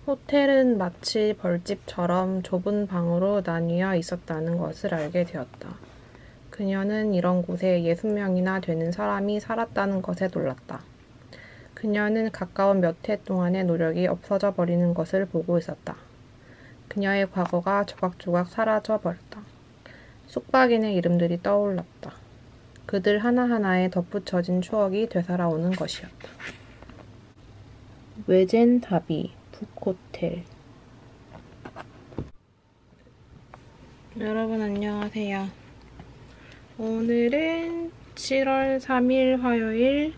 호텔은 마치 벌집처럼 좁은 방으로 나뉘어 있었다는 것을 알게 되었다. 그녀는 이런 곳에 60명이나 되는 사람이 살았다는 것에 놀랐다. 그녀는 가까운 몇 해 동안의 노력이 없어져 버리는 것을 보고 있었다. 그녀의 과거가 조각조각 사라져 버렸다. 숙박인의 이름들이 떠올랐다. 그들 하나하나에 덧붙여진 추억이 되살아오는 것이었다. 외젠다비 북호텔. 여러분 안녕하세요. 오늘은 7월 3일 화요일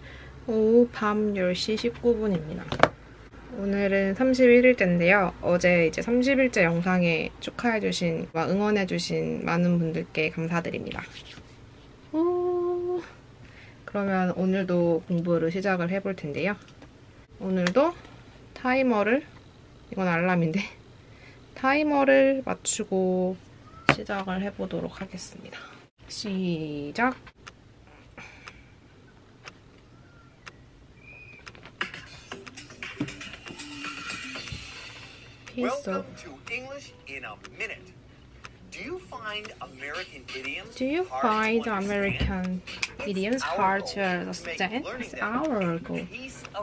오후 밤 10시 19분입니다. 오늘은 31일째인데요. 어제 이제 30일째 영상에 축하해주신, 응원해주신 많은 분들께 감사드립니다. 그러면 오늘도 공부를 시작을 해볼 텐데요. 오늘도 타이머를, 이건 알람인데, 타이머를 맞추고 시작을 해보도록 하겠습니다. 시작! Welcome to English in a minute. Do you find American idioms hard to understand? It's our goal.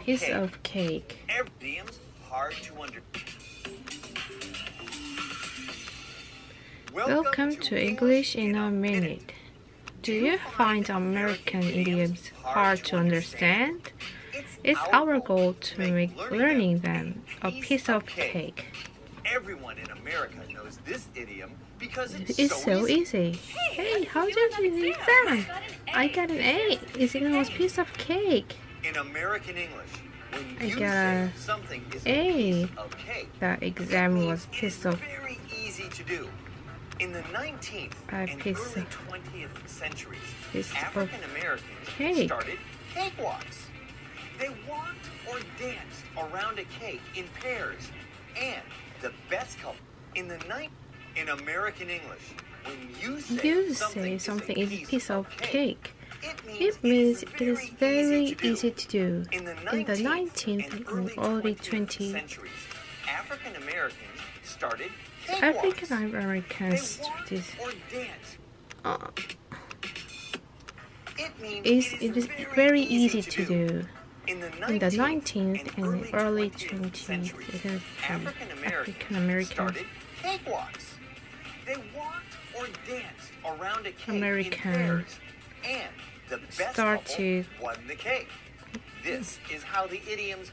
Piece of cake. Idioms hard to understand. Welcome to English in a minute. Do you find American idioms hard to understand? It's our goal to make learning them a piece of cake. Everyone in America knows this idiom because It's so easy. Hey, how did you do the exam? I got an A. It's almost a piece of cake. In American English, when I you got say a something is A. a piece of cake, The exam was it's piece of very easy to do. In the 19th A and piece early of- 20th centuries, piece of African Americans cake. started cakewalks. They walked or danced around a cake in pairs. And the best couple in American English, when you say something is a piece of cake, It means it is very easy to do. In the In the 19th 19th and and early 20th centuries, African Americans started African cakewalks. Americans They walked this or danced. It means it is very easy to do. In the In the 19th 19th and early 20th centuries, African African Americans Americans started cakewalks. They walked or danced around a cake American in pairs, and the best started- couple won the cake. This is how the idioms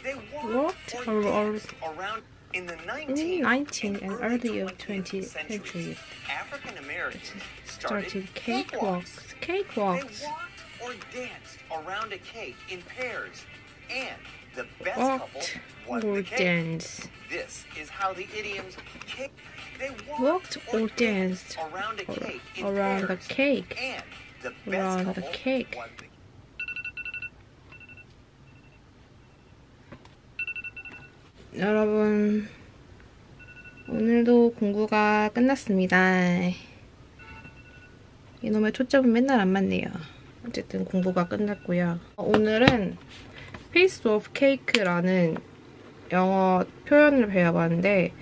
they Walked walked or danced around in the 19th and early 20th centuries. African Americans started cakewalks. cakewalks. They walked or danced around a cake in pairs, and the best Walked couple won or the cake. danced. This is how the idioms cake. They Walked or danced around a cake in around the pairs, cake. and the best Around the couple cake. won the 여러분, 오늘도 공부가 끝났습니다. 이놈의 초점은 맨날 안 맞네요. 어쨌든 공부가 끝났고요. 오늘은 piece of cake라는 영어 표현을 배워봤는데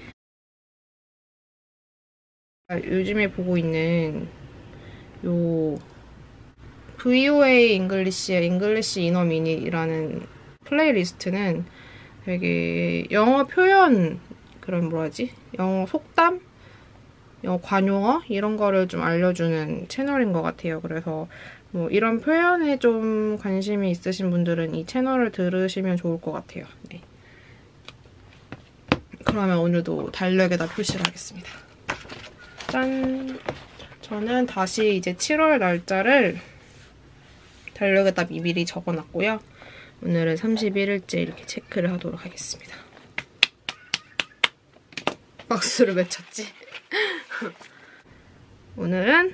요즘에 보고 있는 요 VOA 잉글리시의 잉글리시 이너 미닛이라는 플레이리스트는 되게 영어 표현, 그런 뭐라지? 영어 속담? 영어 관용어? 이런 거를 좀 알려주는 채널인 것 같아요. 그래서 뭐 이런 표현에 좀 관심이 있으신 분들은 이 채널을 들으시면 좋을 것 같아요. 네. 그러면 오늘도 달력에다 표시를 하겠습니다. 짠! 저는 다시 이제 7월 날짜를 달력에다 미리 적어놨고요. 오늘은 31일째 이렇게 체크를 하도록 하겠습니다. 박수를 외쳤지? 오늘은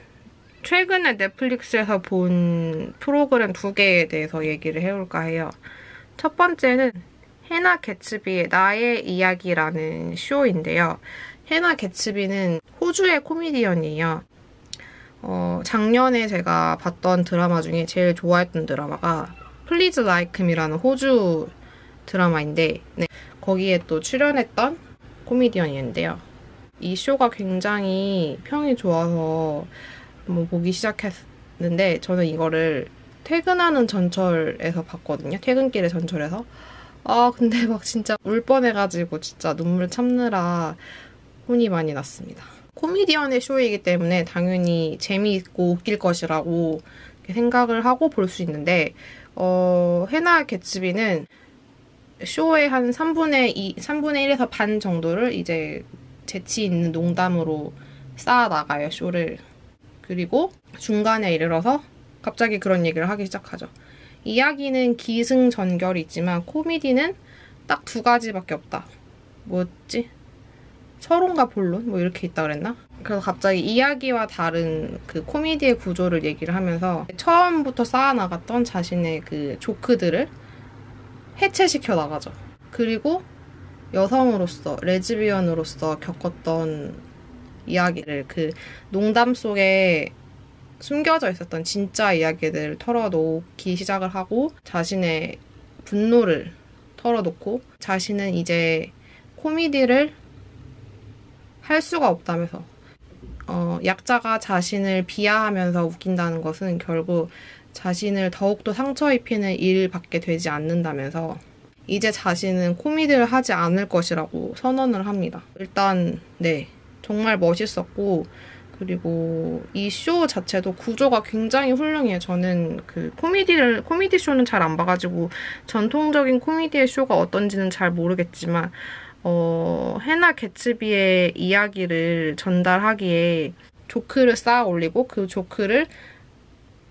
최근에 넷플릭스에서 본 프로그램 2개에 대해서 얘기를 해볼까 해요. 첫 번째는 해나 개츠비의 나의 이야기라는 쇼인데요. 해나 개츠비는 호주의 코미디언이에요. 작년에 제가 봤던 드라마 중에 제일 좋아했던 드라마가 Please Like Me라는 호주 드라마인데 네, 거기에 또 출연했던 코미디언인데요. 이 쇼가 굉장히 평이 좋아서 한번 보기 시작했는데 저는 이거를 퇴근하는 전철에서 봤거든요. 퇴근길에 전철에서. 근데 막 진짜 울 뻔해가지고 진짜 눈물 참느라 혼이 많이 났습니다. 코미디언의 쇼이기 때문에 당연히 재미있고 웃길 것이라고 생각을 하고 볼 수 있는데 해나 개츠비는 쇼의 한 3분의 1에서 반 정도를 이제 재치 있는 농담으로 쌓아 나가요, 쇼를. 그리고 중간에 이르러서 갑자기 그런 얘기를 하기 시작하죠. 이야기는 기승전결이 있지만 코미디는 딱 2가지밖에 없다. 뭐였지? 서론과 본론? 뭐 이렇게 있다 그랬나? 그래서 갑자기 이야기와 다른 그 코미디의 구조를 얘기를 하면서 처음부터 쌓아나갔던 자신의 그 조크들을 해체시켜 나가죠. 그리고 여성으로서, 레즈비언으로서 겪었던 이야기를 그 농담 속에 숨겨져 있었던 진짜 이야기들을 털어놓기 시작을 하고 자신의 분노를 털어놓고 자신은 이제 코미디를 할 수가 없다면서 약자가 자신을 비하하면서 웃긴다는 것은 결국 자신을 더욱더 상처 입히는 일밖에 되지 않는다면서 이제 자신은 코미디를 하지 않을 것이라고 선언을 합니다. 일단 네, 정말 멋있었고 그리고 이 쇼 자체도 구조가 굉장히 훌륭해요. 저는 그 코미디 쇼는 잘 안 봐가지고 전통적인 코미디의 쇼가 어떤지는 잘 모르겠지만 해나 개츠비의 이야기를 전달하기에 조크를 쌓아 올리고 그 조크를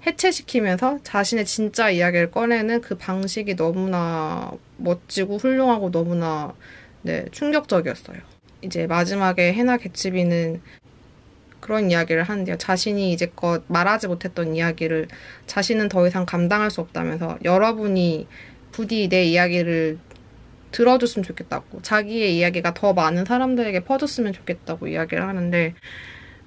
해체시키면서 자신의 진짜 이야기를 꺼내는 그 방식이 너무나 멋지고 훌륭하고 너무나 네, 충격적이었어요. 이제 마지막에 해나 개츠비는 그런 이야기를 하는데요. 자신이 이제껏 말하지 못했던 이야기를 자신은 더 이상 감당할 수 없다면서 여러분이 부디 내 이야기를 들어줬으면 좋겠다고 자기의 이야기가 더 많은 사람들에게 퍼졌으면 좋겠다고 이야기를 하는데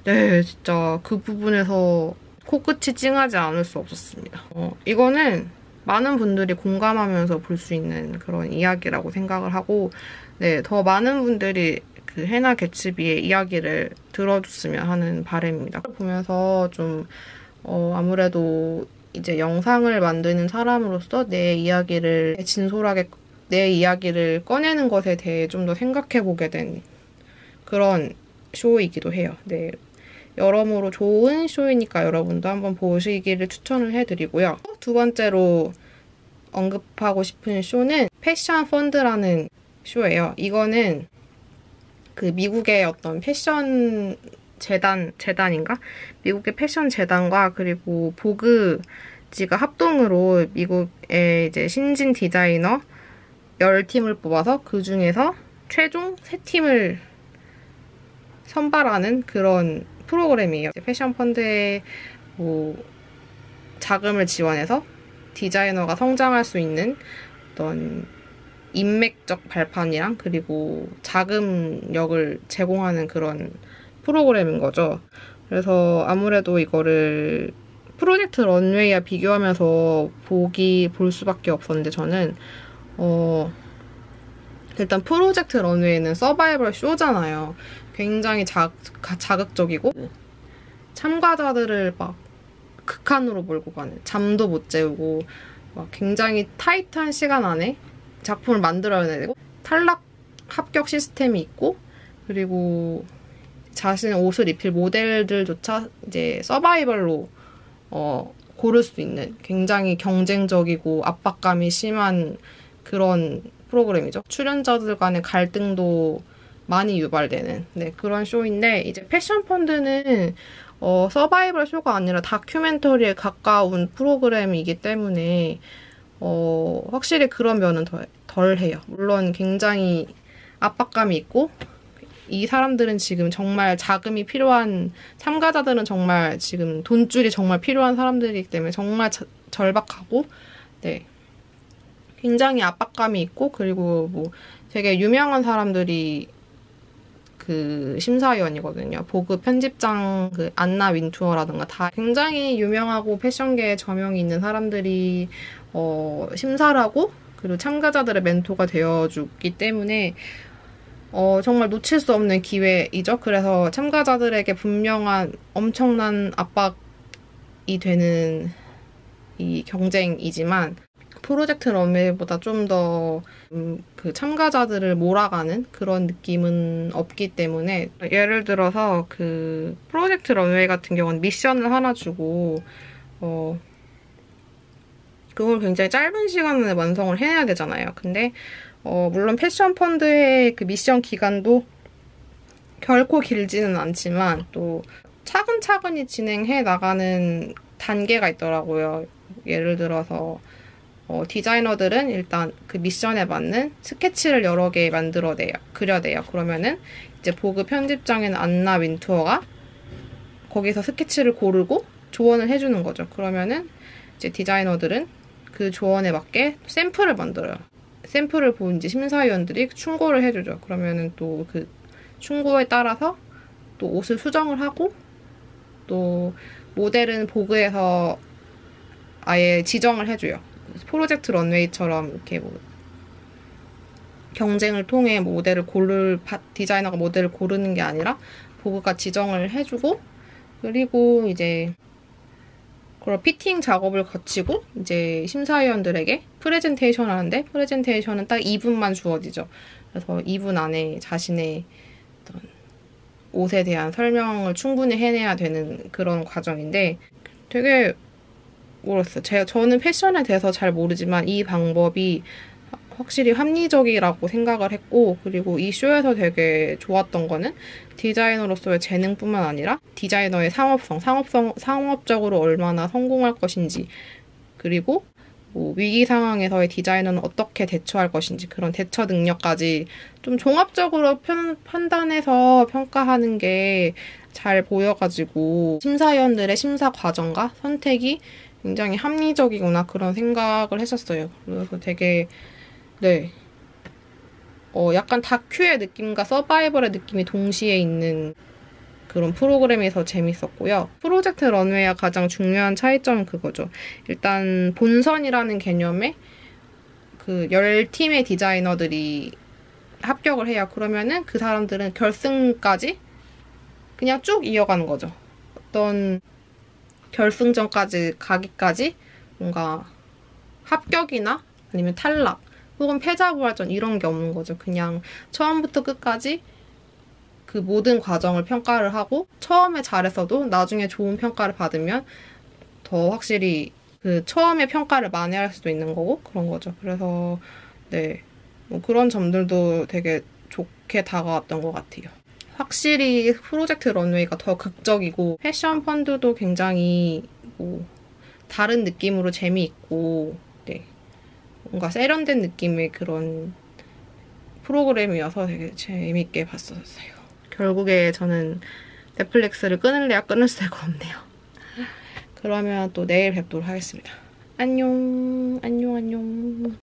네, 진짜 그 부분에서 코끝이 찡하지 않을 수 없었습니다. 이거는 많은 분들이 공감하면서 볼 수 있는 그런 이야기라고 생각을 하고 네, 더 많은 분들이 그 해나 개츠비의 이야기를 들어줬으면 하는 바람입니다. 보면서 좀 아무래도 이제 영상을 만드는 사람으로서 내 이야기를 진솔하게 내 이야기를 꺼내는 것에 대해 좀 더 생각해보게 된 그런 쇼이기도 해요. 네, 여러모로 좋은 쇼이니까 여러분도 한번 보시기를 추천을 해드리고요. 2번째로 언급하고 싶은 쇼는 패션 펀드라는 쇼예요. 이거는 그 미국의 어떤 패션 재단인가? 미국의 패션 재단과 그리고 보그지가 합동으로 미국의 이제 신진 디자이너 10팀을 뽑아서 그 중에서 최종 3팀을 선발하는 그런 프로그램이에요. 패션 펀드에 뭐 자금을 지원해서 디자이너가 성장할 수 있는 어떤 인맥적 발판이랑 그리고 자금력을 제공하는 그런 프로그램인 거죠. 그래서 아무래도 이거를 프로젝트 런웨이와 비교하면서 볼 수밖에 없었는데 저는 일단 프로젝트 런웨이는 서바이벌 쇼잖아요. 굉장히 자극적이고 참가자들을 막 극한으로 몰고 가는 잠도 못 재우고 막 굉장히 타이트한 시간 안에 작품을 만들어야 되고 탈락 합격 시스템이 있고 그리고 자신의 옷을 입힐 모델들조차 이제 서바이벌로 고를 수 있는 굉장히 경쟁적이고 압박감이 심한 그런 프로그램이죠. 출연자들 간의 갈등도 많이 유발되는 네, 그런 쇼인데 이제 패션 펀드는 서바이벌 쇼가 아니라 다큐멘터리에 가까운 프로그램이기 때문에 확실히 그런 면은 덜 해요. 물론 굉장히 압박감이 있고 이 사람들은 지금 정말 자금이 필요한 참가자들은 정말 지금 돈줄이 정말 필요한 사람들이기 때문에 정말 절박하고 네. 굉장히 압박감이 있고 그리고 뭐 되게 유명한 사람들이 그 심사위원이거든요. 보그 편집장 그 안나 윈투어라든가 다 굉장히 유명하고 패션계에 저명이 있는 사람들이 심사를 하고 그리고 참가자들의 멘토가 되어주기 때문에 정말 놓칠 수 없는 기회이죠. 그래서 참가자들에게 분명한 엄청난 압박이 되는 이 경쟁이지만 프로젝트 런웨이보다 좀 더 그 참가자들을 몰아가는 그런 느낌은 없기 때문에 예를 들어서 그 프로젝트 런웨이 같은 경우는 미션을 하나 주고 그걸 굉장히 짧은 시간에 완성을 해야 되잖아요. 근데 물론 패션 펀드의 그 미션 기간도 결코 길지는 않지만 또 차근차근히 진행해 나가는 단계가 있더라고요. 예를 들어서 디자이너들은 일단 그 미션에 맞는 스케치를 여러 개 그려내요. 그러면은 이제 보그 편집장인 안나 윈투어가 거기서 스케치를 고르고 조언을 해주는 거죠. 그러면은 이제 디자이너들은 그 조언에 맞게 샘플을 만들어요. 샘플을 본 이제 심사위원들이 충고를 해주죠. 그러면은 또 그 충고에 따라서 또 옷을 수정을 하고 또 모델은 보그에서 아예 지정을 해줘요. 프로젝트 런웨이처럼 이렇게 뭐 경쟁을 통해 디자이너가 모델을 고르는 게 아니라 보그가 지정을 해주고 그리고 이제 그런 피팅 작업을 거치고 이제 심사위원들에게 프레젠테이션 하는데 프레젠테이션은 딱 2분만 주어지죠. 그래서 2분 안에 자신의 어떤 옷에 대한 설명을 충분히 해내야 되는 그런 과정인데 되게 모르겠어요. 저는 패션에 대해서 잘 모르지만 이 방법이 확실히 합리적이라고 생각을 했고 그리고 이 쇼에서 되게 좋았던 거는 디자이너로서의 재능뿐만 아니라 디자이너의 상업적으로 얼마나 성공할 것인지 그리고 뭐 위기 상황에서의 디자이너는 어떻게 대처할 것인지 그런 대처 능력까지 좀 종합적으로 판단해서 평가하는 게 잘 보여가지고 심사위원들의 심사 과정과 선택이 굉장히 합리적이구나 그런 생각을 했었어요. 그래서 되게 약간 다큐의 느낌과 서바이벌의 느낌이 동시에 있는 그런 프로그램에서 재밌었고요. 프로젝트 런웨이와 가장 중요한 차이점은 그거죠. 일단 본선이라는 개념에 그 10팀의 디자이너들이 합격을 해요. 그러면은 그 사람들은 결승까지 그냥 쭉 이어가는 거죠. 어떤 결승전까지 가기까지 뭔가 합격이나 아니면 탈락 혹은 패자부활전 이런 게 없는 거죠. 그냥 처음부터 끝까지 그 모든 과정을 평가를 하고 처음에 잘했어도 나중에 좋은 평가를 받으면 더 확실히 그 처음에 평가를 만회할 수도 있는 거고 그런 거죠. 그래서 뭐 그런 점들도 되게 좋게 다가왔던 것 같아요. 확실히 프로젝트 런웨이가 더 극적이고 패션 펀드도 굉장히 뭐 다른 느낌으로 재미있고 뭔가 세련된 느낌의 그런 프로그램이어서 되게 재밌게 봤었어요. 결국에 저는 넷플릭스를 끊을래야 끊을 수가 없네요. 그러면 또 내일 뵙도록 하겠습니다. 안녕.